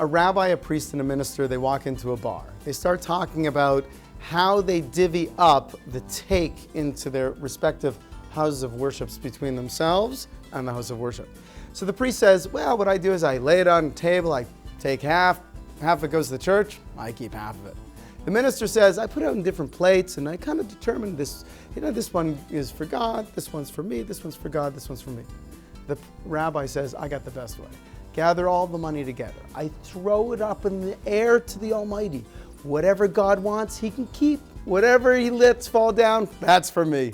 A rabbi, a priest, and a minister, they walk into a bar. They start talking about how they divvy up the take into their respective houses of worship between themselves and the house of worship. So the priest says, well, what I do is I lay it on the table, I take half of it goes to the church, I keep half of it. The minister says, I put it out in different plates and I kind of determine this, this one is for God, this one's for me, this one's for God, this one's for me. The rabbi says, I got the best way. Gather all the money together. I throw it up in the air to the Almighty. Whatever God wants, He can keep. Whatever He lets fall down, that's for me.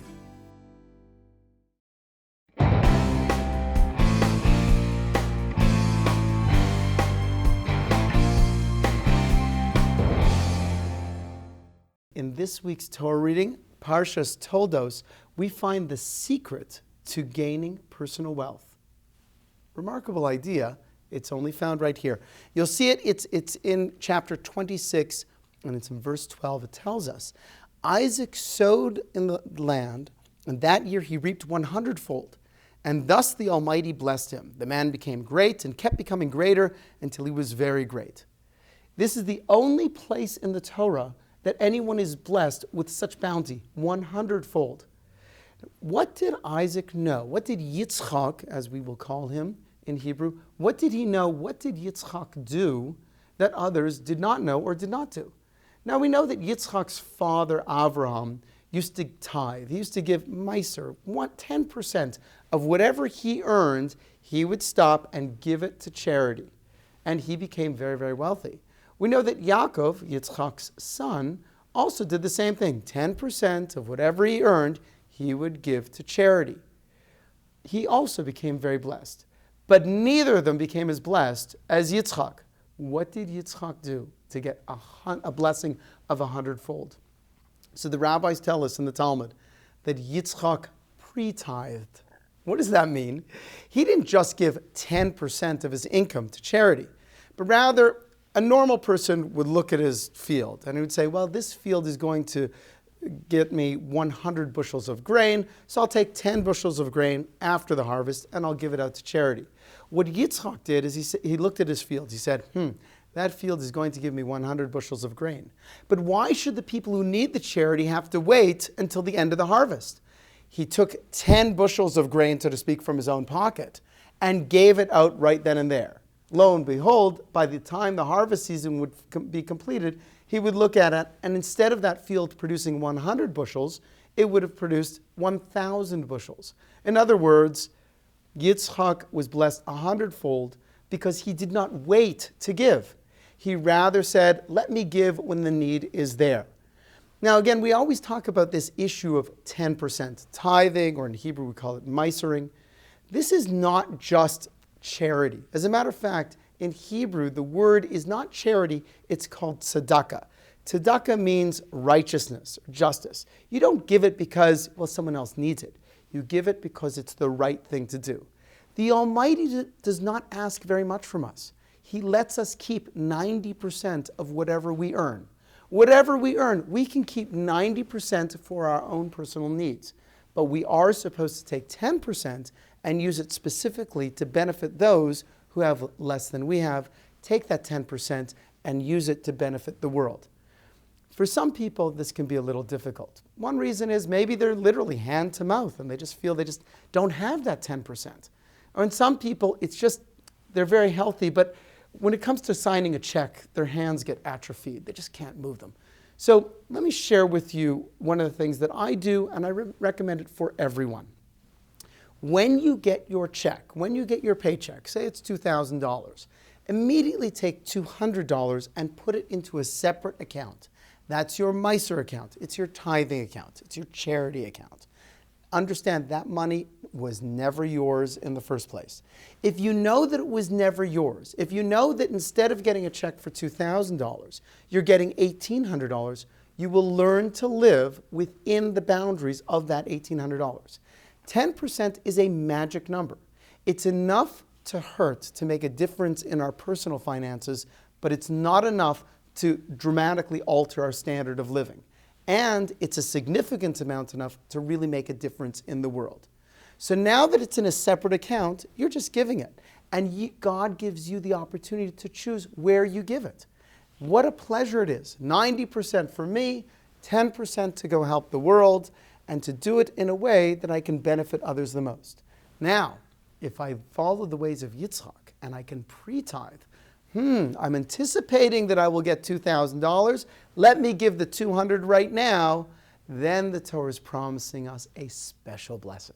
In this week's Torah reading, Parshas Toldos, we find the secret to gaining personal wealth. Remarkable idea. It's only found right here. You'll see it. It's in chapter 26, and it's in verse 12. It tells us, Isaac sowed in the land, and that year he reaped 100-fold. And thus the Almighty blessed him. The man became great and kept becoming greater until he was very great. This is the only place in the Torah that anyone is blessed with such bounty, 100-fold. What did Isaac know? What did Yitzchak, as we will call him in Hebrew, what did he know? What did Yitzchak do that others did not know or did not do? Now we know that Yitzchak's father, Avraham, used to tithe. He used to give meiser, 10% of whatever he earned, he would stop and give it to charity. And he became very, very wealthy. We know that Yaakov, Yitzchak's son, also did the same thing. 10% of whatever he earned, he would give to charity. He also became very blessed. But neither of them became as blessed as Yitzchak. What did Yitzchak do to get a blessing of 100-fold? So the rabbis tell us in the Talmud that Yitzchak pre-tithed. What does that mean? He didn't just give 10% of his income to charity, but rather a normal person would look at his field and he would say, well, this field is going to get me 100 bushels of grain, so I'll take 10 bushels of grain after the harvest and I'll give it out to charity. What Yitzchak did is he looked at his field. He said, that field is going to give me 100 bushels of grain. But why should the people who need the charity have to wait until the end of the harvest? He took 10 bushels of grain, so to speak, from his own pocket and gave it out right then and there. Lo and behold, by the time the harvest season would be completed, he would look at it, and instead of that field producing 100 bushels, it would have produced 1,000 bushels. In other words, Yitzchak was blessed 100-fold because he did not wait to give. He rather said, let me give when the need is there. Now again, we always talk about this issue of 10%, tithing, or in Hebrew we call it meisering. This is not just charity. As a matter of fact, in Hebrew, the word is not charity, it's called tzedakah. Tzedakah means righteousness, justice. You don't give it because, well, someone else needs it. You give it because it's the right thing to do. The Almighty does not ask very much from us. He lets us keep 90% of whatever we earn. Whatever we earn, we can keep 90% for our own personal needs. But we are supposed to take 10% and use it specifically to benefit those who have less than we have. Take that 10% and use it to benefit the world. For some people, this can be a little difficult. One reason is maybe they're literally hand to mouth and they just feel they just don't have that 10%. Or in some people, it's just they're very healthy, but when it comes to signing a check, their hands get atrophied. They just can't move them. So let me share with you one of the things that I do, and I recommend it for everyone. When you get your check, when you get your paycheck, say it's $2,000, immediately take $200 and put it into a separate account. That's your meiser account. It's your tithing account. It's your charity account. Understand that money was never yours in the first place. If you know that it was never yours, if you know that instead of getting a check for $2,000, you're getting $1,800, you will learn to live within the boundaries of that $1,800. 10% is a magic number. It's enough to hurt, to make a difference in our personal finances, but it's not enough to dramatically alter our standard of living. And it's a significant amount enough to really make a difference in the world. So now that it's in a separate account, you're just giving it. And God gives you the opportunity to choose where you give it. What a pleasure it is. 90% for me, 10% to go help the world, and to do it in a way that I can benefit others the most. Now, if I follow the ways of Yitzchak and I can pre-tithe, I'm anticipating that I will get $2,000. Let me give the $200 right now. Then the Torah is promising us a special blessing.